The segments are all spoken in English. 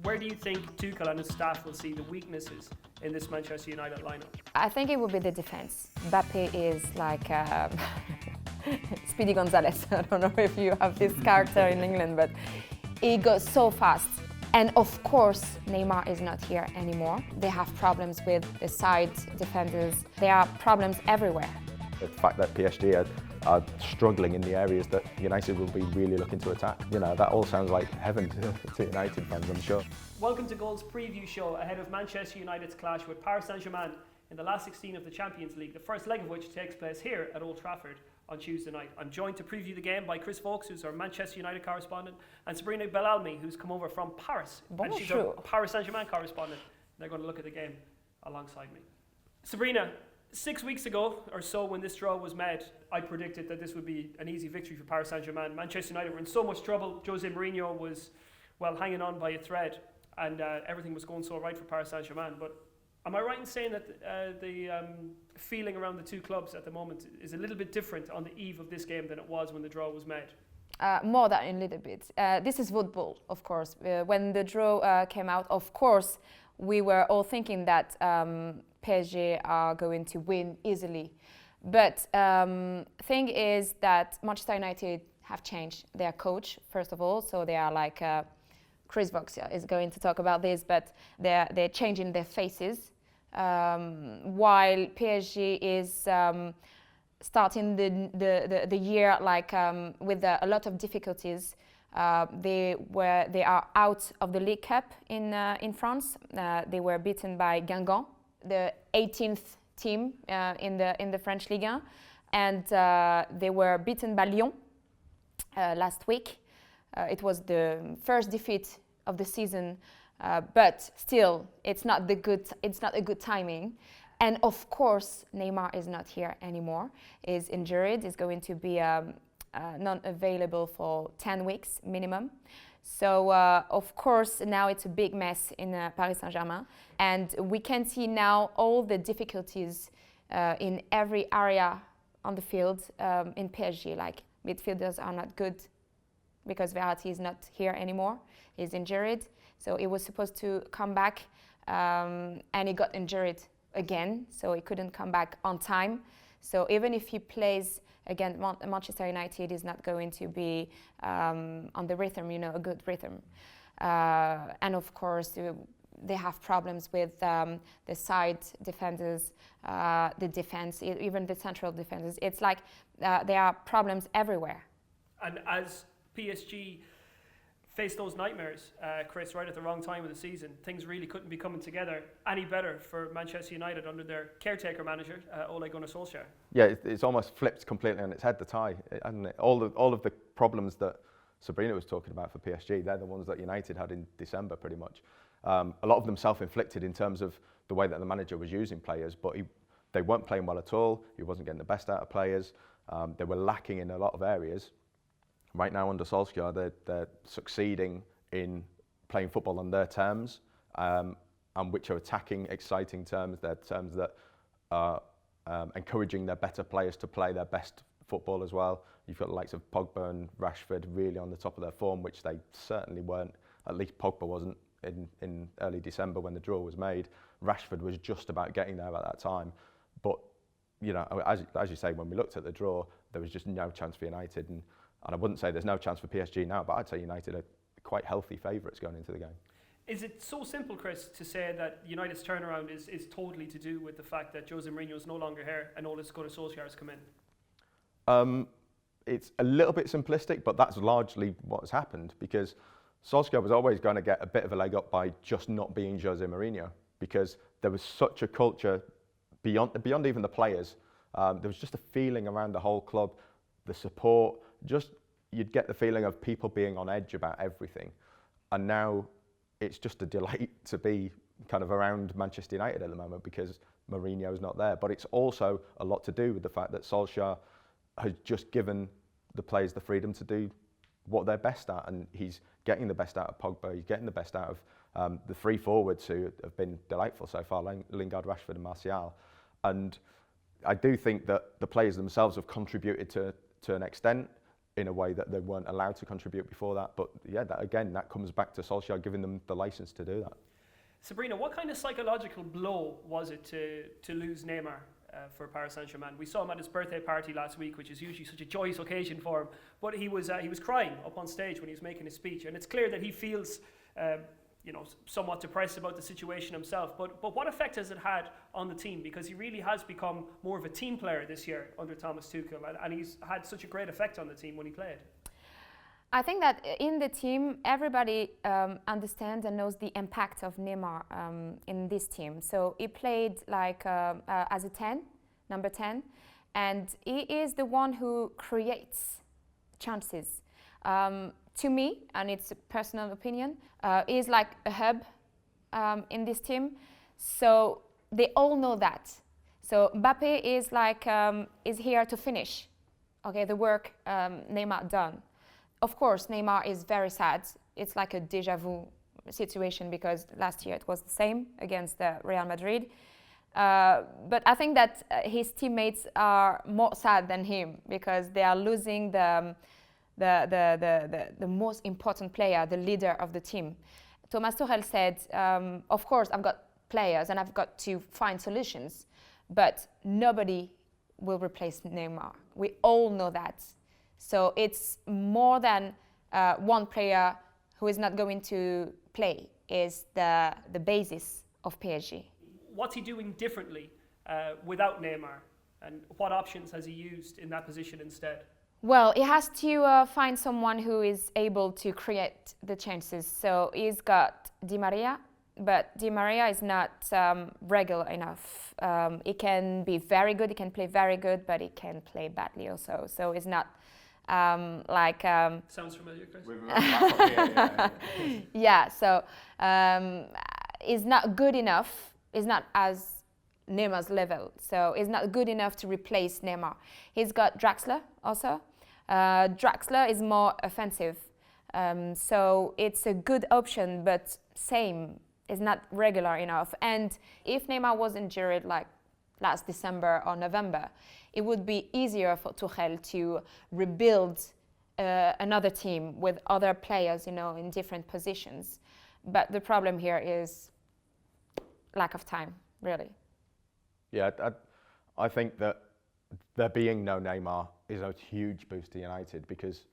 Where do you think Tuchel and his staff will see the weaknesses in this Manchester United lineup? I think it will be the defense. Mbappe is like Speedy Gonzalez. I don't know if you have this character in England, but he goes so fast. And of course, Neymar is not here anymore. They have problems with the side defenders. There are problems everywhere. The fact that PSG are struggling in the areas that United will be really looking to attack. You know, that all sounds like heaven to United fans, I'm sure. Welcome to Goal's preview show ahead of Manchester United's clash with Paris Saint-Germain in the last 16 of the Champions League, the first leg of which takes place here at Old Trafford on Tuesday night. I'm joined to preview the game by Chris Vokes, who's our Manchester United correspondent, and Sabrina Belalmi, who's come over from Paris. Bonjour. And she's our Paris Saint-Germain correspondent. They're going to look at the game alongside me. Sabrina, 6 weeks ago or so when this draw was made, I predicted that this would be an easy victory for Paris Saint-Germain. Manchester United were in so much trouble. Jose Mourinho was, well, hanging on by a thread, and everything was going so right for Paris Saint-Germain. But am I right in saying that the feeling around the two clubs at the moment is a little bit different on the eve of this game than it was when the draw was made? More than a little bit. This is football, of course. When the draw came out, of course, we were all thinking that PSG are going to win easily. But thing is that Manchester United have changed their coach, first of all. So they are like, Chris Vokes is going to talk about this, but they're changing their faces. While PSG is starting the year like with a lot of difficulties. They are out of the League Cup in France. They were beaten by Guingamp, the 18th team in the French Ligue 1, and they were beaten by Lyon last week. It was the first defeat of the season, but still, it's not a good timing. And of course, Neymar is not here anymore. He's injured. He's going to be non-available for 10 weeks minimum. So, of course, now it's a big mess in Paris Saint-Germain. And we can see now all the difficulties in every area on the field in PSG. Like, midfielders are not good because Verratti is not here anymore. He's injured. So he was supposed to come back and he got injured again. So he couldn't come back on time. So even if he plays against Manchester United, is not going to be on the rhythm, a good rhythm. And of course, they have problems with the side defenders, the defense, even the central defenders. It's like there are problems everywhere. And as PSG faced those nightmares, Chris, right at the wrong time of the season, things really couldn't be coming together any better for Manchester United under their caretaker manager, Ole Gunnar Solskjaer. Yeah, it's almost flipped completely on its head, the tie, hasn't it? All of the problems that Sabrina was talking about for PSG, they're the ones that United had in December, pretty much. A lot of them self-inflicted in terms of the way that the manager was using players, but they weren't playing well at all. He wasn't getting the best out of players. They were lacking in a lot of areas. Right now under Solskjaer, they're succeeding in playing football on their terms, and which are attacking, exciting terms. They're terms that are encouraging their better players to play their best football as well. You've got the likes of Pogba and Rashford really on the top of their form, which they certainly weren't. At least Pogba wasn't in early December when the draw was made. Rashford was just about getting there at that time. But, as you say, when we looked at the draw, there was just no chance for United. And I wouldn't say there's no chance for PSG now, but I'd say United are quite healthy favourites going into the game. Is it so simple, Chris, to say that United's turnaround is totally to do with the fact that Jose Mourinho is no longer here and Ole Gunnar Solskjaer has come in? It's a little bit simplistic, but that's largely what's happened, because Solskjaer was always going to get a bit of a leg up by just not being Jose Mourinho, because there was such a culture beyond even the players. There was just a feeling around the whole club, the support. You'd get the feeling of people being on edge about everything. And now it's just a delight to be kind of around Manchester United at the moment because Mourinho's not there. But it's also a lot to do with the fact that Solskjaer has just given the players the freedom to do what they're best at. And he's getting the best out of Pogba, he's getting the best out of the three forwards who have been delightful so far, Lingard, Rashford and Martial. And I do think that the players themselves have contributed to an extent. in a way that they weren't allowed to contribute before that. But yeah, that comes back to Solskjaer giving them the license to do that. Sabrina, what kind of psychological blow was it to lose Neymar for Paris Saint-Germain? We saw him at his birthday party last week, which is usually such a joyous occasion for him, but he was crying up on stage when he was making his speech, and it's clear that he feels somewhat depressed about the situation himself. But what effect has it had on the team? Because he really has become more of a team player this year under Thomas Tuchel, and he's had such a great effect on the team when he played. I think that in the team, everybody understands and knows the impact of Neymar in this team. So he played like as a 10, number 10, and he is the one who creates chances. To me, and it's a personal opinion, is like a hub in this team. So they all know that. So Mbappe is like is here to finish, okay, the work Neymar done. Of course, Neymar is very sad. It's like a déjà vu situation because last year it was the same against Real Madrid. But I think that his teammates are more sad than him because they are losing the most important player, the leader of the team. Thomas Tuchel said, of course, I've got players and I've got to find solutions, but nobody will replace Neymar. We all know that. So it's more than one player who is not going to play is the basis of PSG. What's he doing differently without Neymar, and what options has he used in that position instead? Well, he has to find someone who is able to create the chances. So he's got Di Maria, but Di Maria is not regular enough. He can be very good, he can play very good, but he can play badly also. So he's not Sounds familiar, Chris? Yeah, so he's not good enough. He's not as Neymar's level, so he's not good enough to replace Neymar. He's got Draxler also. Draxler is more offensive, so it's a good option, but same, is not regular enough. And if Neymar was injured like last December or November, it would be easier for Tuchel to rebuild another team with other players, in different positions. But the problem here is lack of time, really. Yeah, I think that there being no Neymar is a huge boost to United because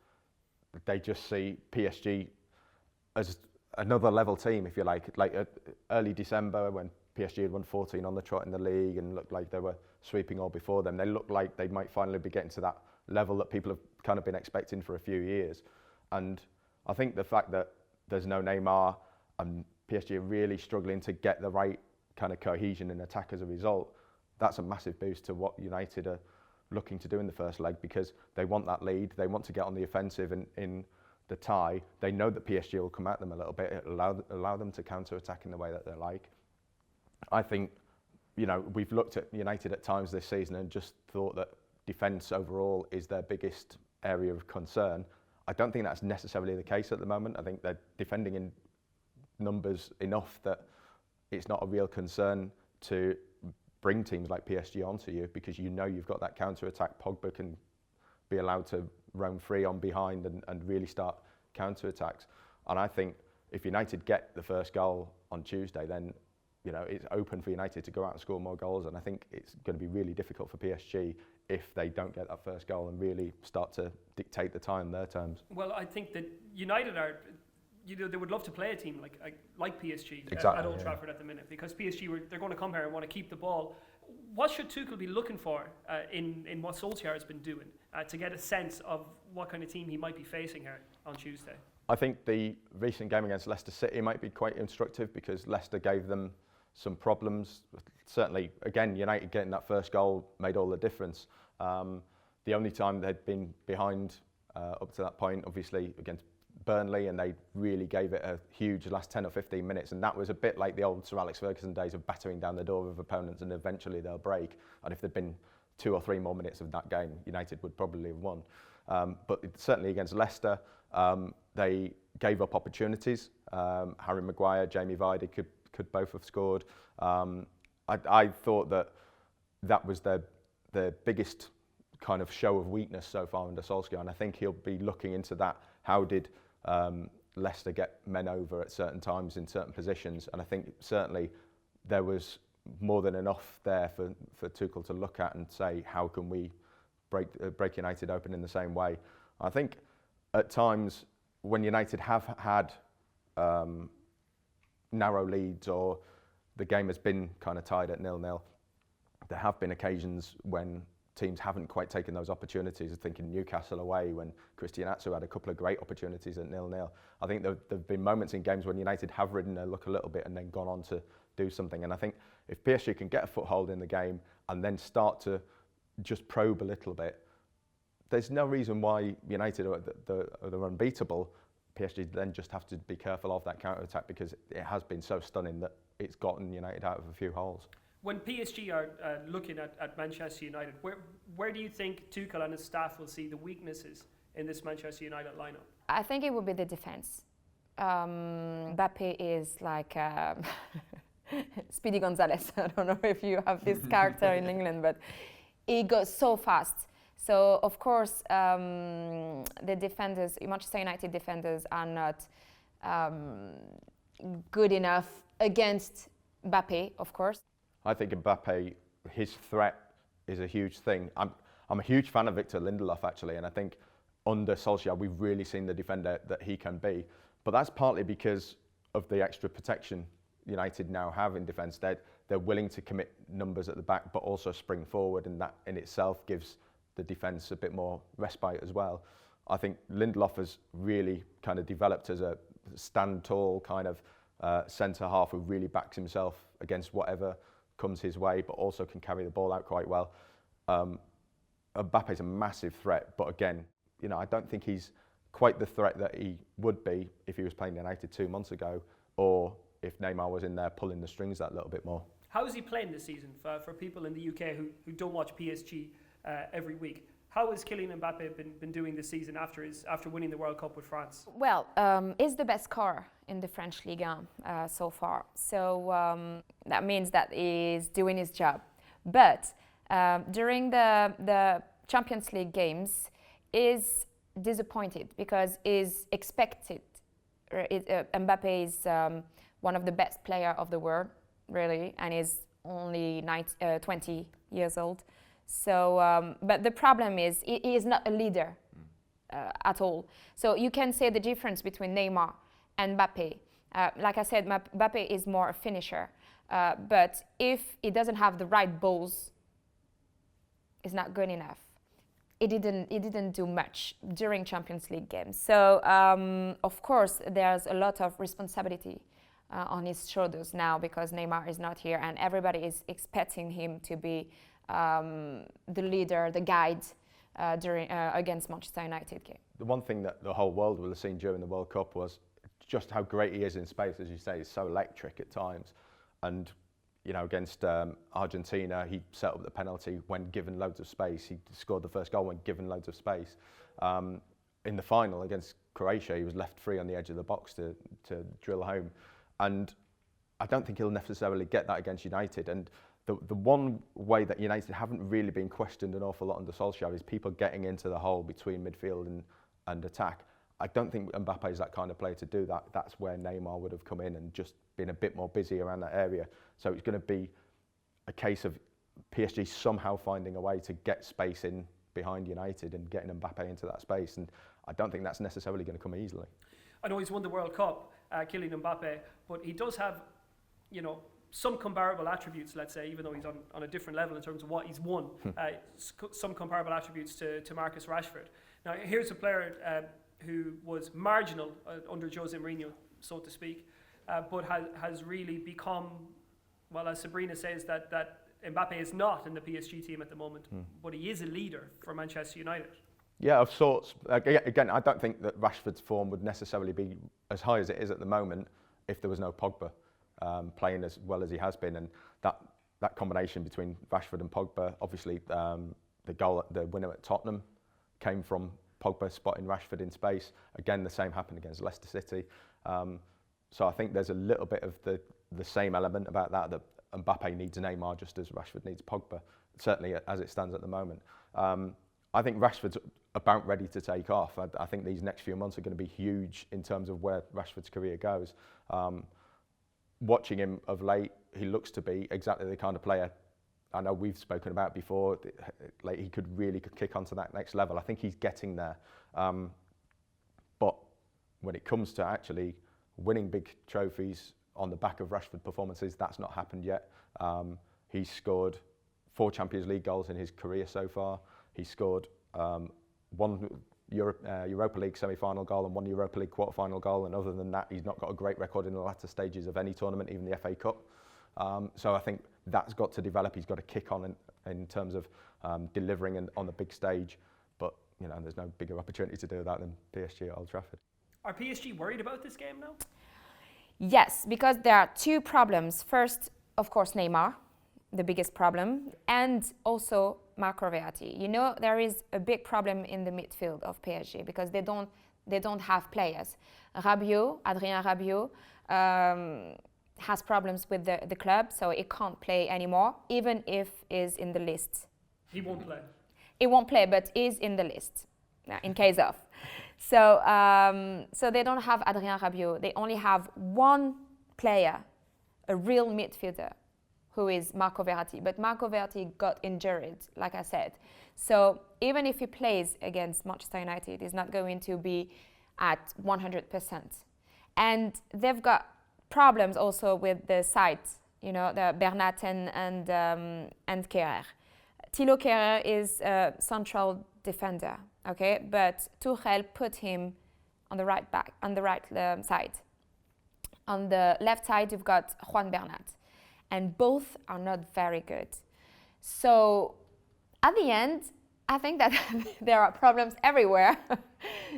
they just see PSG as another level team, if you like early December when PSG had won 14 on the trot in the league and looked like they were sweeping all before them. They looked like they might finally be getting to that level that people have kind of been expecting for a few years. And I think the fact that there's no Neymar and PSG are really struggling to get the right kind of cohesion in attack as a result, that's a massive boost to what United are looking to do in the first leg because they want that lead, they want to get on the offensive in the tie. They know that PSG will come at them a little bit, it'll allow them to counter-attack in the way that they like. I think, we've looked at United at times this season and just thought that defence overall is their biggest area of concern. I don't think that's necessarily the case at the moment. I think they're defending in numbers enough that it's not a real concern to bring teams like PSG onto you because you've got that counter-attack. Pogba can be allowed to roam free on behind and really start counter-attacks. And I think if United get the first goal on Tuesday, then it's open for United to go out and score more goals, and I think it's going to be really difficult for PSG if they don't get that first goal and really start to dictate the tie on their terms. Well, I think that United are, they would love to play a team like PSG exactly, at Old Trafford at the minute because PSG they're going to come here and want to keep the ball. What should Tuchel be looking for in what Solskjaer has been doing to get a sense of what kind of team he might be facing here on Tuesday? I think the recent game against Leicester City might be quite instructive because Leicester gave them some problems. Certainly, again, United getting that first goal made all the difference. The only time they'd been behind up to that point, obviously, against Burnley, and they really gave it a huge last 10 or 15 minutes, and that was a bit like the old Sir Alex Ferguson days of battering down the door of opponents and eventually they'll break. And if there'd been 2 or 3 more minutes of that game, United would probably have won. But certainly against Leicester, they gave up opportunities. Harry Maguire, Jamie Vardy could both have scored. I thought that was their biggest kind of show of weakness so far under Solskjaer, and I think he'll be looking into that. How did Leicester get men over at certain times in certain positions? And I think certainly there was more than enough there for Tuchel to look at and say, how can we break United open in the same way? I think at times when United have had narrow leads or the game has been kind of tied at 0-0, there have been occasions when teams haven't quite taken those opportunities. I think in Newcastle away when Christian Atsu had a couple of great opportunities at 0-0. I think there have been moments in games when United have ridden their luck a little bit and then gone on to do something. And I think if PSG can get a foothold in the game and then start to just probe a little bit, there's no reason why United are unbeatable. PSG then just have to be careful of that counter-attack because it has been so stunning that it's gotten United out of a few holes. When PSG are looking at Manchester United, where do you think Tuchel and his staff will see the weaknesses in this Manchester United lineup? I think it will be the defense. Mbappe is like Speedy Gonzalez. I don't know if you have this character in England, but he goes so fast. So of course, the defenders, Manchester United defenders, are not good enough against Mbappe, of course. I think Mbappe, his threat is a huge thing. I'm a huge fan of Victor Lindelof actually, and I think under Solskjaer we've really seen the defender that he can be. But that's partly because of the extra protection United now have in defence. They're willing to commit numbers at the back, but also spring forward, and that in itself gives the defence a bit more respite as well. I think Lindelof has really kind of developed as a stand tall kind of centre half who really backs himself against whatever comes his way, but also can carry the ball out quite well. Mbappe's a massive threat, but again, I don't think he's quite the threat that he would be if he was playing United 2 months ago, or if Neymar was in there pulling the strings that little bit more. How is he playing this season for people in the UK who don't watch PSG every week? How has Kylian Mbappe been doing this season after winning the World Cup with France? Well, he's the best scorer in the French Ligue 1 so far. So that means that he's doing his job. But during the Champions League games, he's disappointed because he's expected. Mbappe is one of the best players of the world, really, and is only 20 years old. So, but the problem is he is not a leader at all. So you can say the difference between Neymar and Mbappe. Like I said, Mbappe is more a finisher. But if he doesn't have the right balls, it's not good enough. He didn't do much during Champions League games. So of course there's a lot of responsibility on his shoulders now because Neymar is not here, and everybody is expecting him to be the leader, the guide against Manchester United game. The one thing that the whole world will have seen during the World Cup was just how great he is in space. As you say, he's so electric at times. And against Argentina, he set up the penalty when given loads of space. He scored the first goal when given loads of space. In the final against Croatia, he was left free on the edge of the box to drill home. And I don't think he'll necessarily get that against United. And the one way that United haven't really been questioned an awful lot under Solskjaer is people getting into the hole between midfield and attack. I don't think Mbappe is that kind of player to do that. That's where Neymar would have come in and just been a bit more busy around that area. So it's going to be a case of PSG somehow finding a way to get space in behind United and getting Mbappe into that space. And I don't think that's necessarily going to come easily. I know he's won the World Cup, Kylian Mbappe, but he does have, some comparable attributes, let's say, even though he's on a different level in terms of what he's won, some comparable attributes to Marcus Rashford. Now, here's a player who was marginal under Jose Mourinho, so to speak, but has really become, well, as Sabrina says, that Mbappe is not in the PSG team at the moment, but he is a leader for Manchester United. Yeah, of sorts. Again, I don't think that Rashford's form would necessarily be as high as it is at the moment if there was no Pogba playing as well as he has been, and that combination between Rashford and Pogba, obviously the winner at Tottenham came from Pogba spotting Rashford in space. Again, the same happened against Leicester City. So I think there's a little bit of the same element about that Mbappe needs Neymar just as Rashford needs Pogba, certainly as it stands at the moment. I think Rashford's about ready to take off. I think these next few months are going to be huge in terms of where Rashford's career goes. Watching him of late, he looks to be exactly the kind of player I know we've spoken about before. Like he could really kick onto that next level. I think he's getting there. But when it comes to actually winning big trophies on the back of Rashford performances, that's not happened yet. He's scored 4 Champions League goals in his career so far. He scored 1 Europa League semi-final goal and 1 Europa League quarter-final goal, and other than that, he's not got a great record in the latter stages of any tournament, even the FA Cup. So I think that's got to develop. He's got to kick on in terms of delivering on the big stage. But there's no bigger opportunity to do that than PSG at Old Trafford. Are PSG worried about this game now? Yes, because there are 2 problems. First, of course, Neymar, the biggest problem, and also Marco Verratti. There is a big problem in the midfield of PSG because they don't have players. Adrien Rabiot, has problems with the club, so he can't play anymore, even if he's in the list. He won't play. He won't play, but is in the list, in case of. So they don't have Adrien Rabiot. They only have 1 player, a real midfielder, who is Marco Verratti. But Marco Verratti got injured, like I said. So even if he plays against Manchester United, he's not going to be at 100%. And they've got problems also with the sides, the Bernat and Kerrer. Thilo Kerrer is a central defender, okay? But Tuchel put him on the right side. On the left side, you've got Juan Bernat. And both are not very good. So at the end, I think that there are problems everywhere.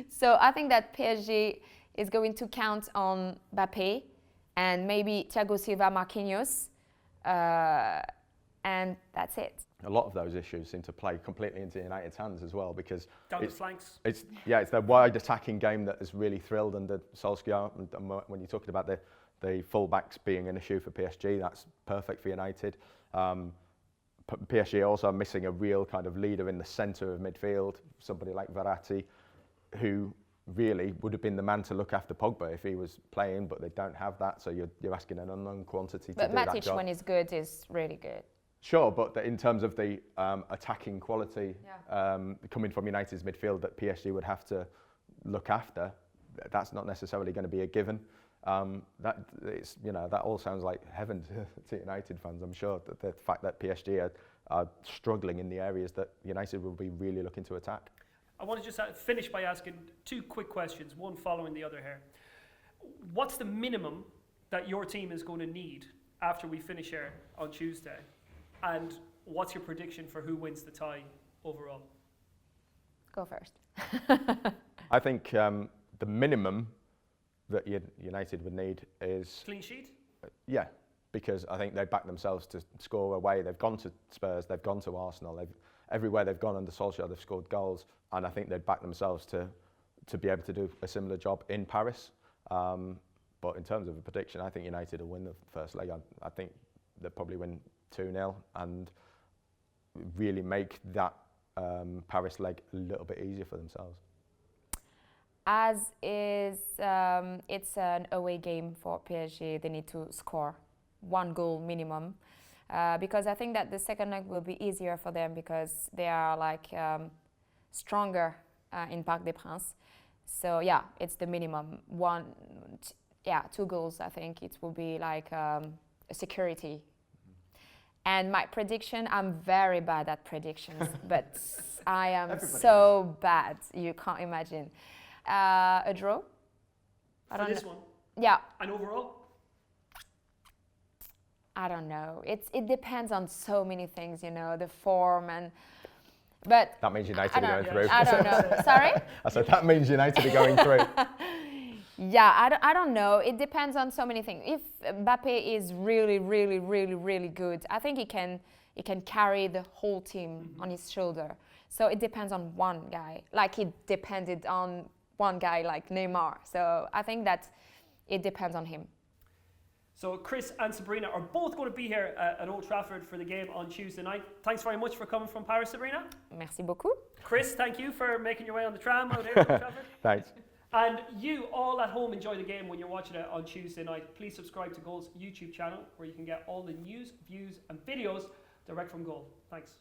So I think that PSG is going to count on Mbappé and maybe Thiago Silva, Marquinhos, and that's it. A lot of those issues seem to play completely into United's hands as well, because down the flanks. It's their wide attacking game that has really thrilled under Solskjaer. And when you're talking about the full-backs being an issue for PSG, that's perfect for United. PSG also missing a real kind of leader in the centre of midfield, somebody like Verratti, who really would have been the man to look after Pogba if he was playing, but they don't have that, so you're asking an unknown quantity to do that job. But Matic, when he's good, is really good. Sure, but in terms of the attacking quality coming from United's midfield that PSG would have to look after, that's not necessarily going to be a given. That all sounds like heaven to United fans. I'm sure that the fact that PSG are struggling in the areas that United will be really looking to attack. I want to just finish by asking 2 quick questions, one following the other here. What's the minimum that your team is going to need after we finish here on Tuesday? And what's your prediction for who wins the tie overall? Go first. I think the minimum that United would need is... Clean sheet? Yeah, because I think they back themselves to score away. They've gone to Spurs, they've gone to Arsenal, everywhere they've gone under Solskjaer, they've scored goals, and I think they'd back themselves to be able to do a similar job in Paris. But in terms of a prediction, I think United will win the first leg. I think they'll probably win 2-0 and really make that Paris leg a little bit easier for themselves. As is, it's an away game for PSG. They need to score 1 goal minimum, because I think that the second leg will be easier for them because they are stronger in Parc des Princes. So yeah, it's the minimum 2 goals. I think it will be a security. And my prediction, I'm very bad at predictions, but I am so bad, you can't imagine. A draw? For this one? Yeah. And overall? I don't know. It depends on so many things, the form but that means United are going through. I don't know. Sorry? I said that means United are going through. Yeah, I don't know. It depends on so many things. If Mbappé is really, really, really, really good, I think he can carry the whole team on his shoulder. So it depends on one guy, like it depended on one guy like Neymar. So I think that it depends on him. So Chris and Sabrina are both going to be here at Old Trafford for the game on Tuesday night. Thanks very much for coming from Paris, Sabrina. Merci beaucoup. Chris, thank you for making your way on the tram out here at Old Trafford. Thanks. And you all at home enjoy the game when you're watching it on Tuesday night. Please subscribe to Goal's YouTube channel where you can get all the news, views and videos direct from Goal. Thanks.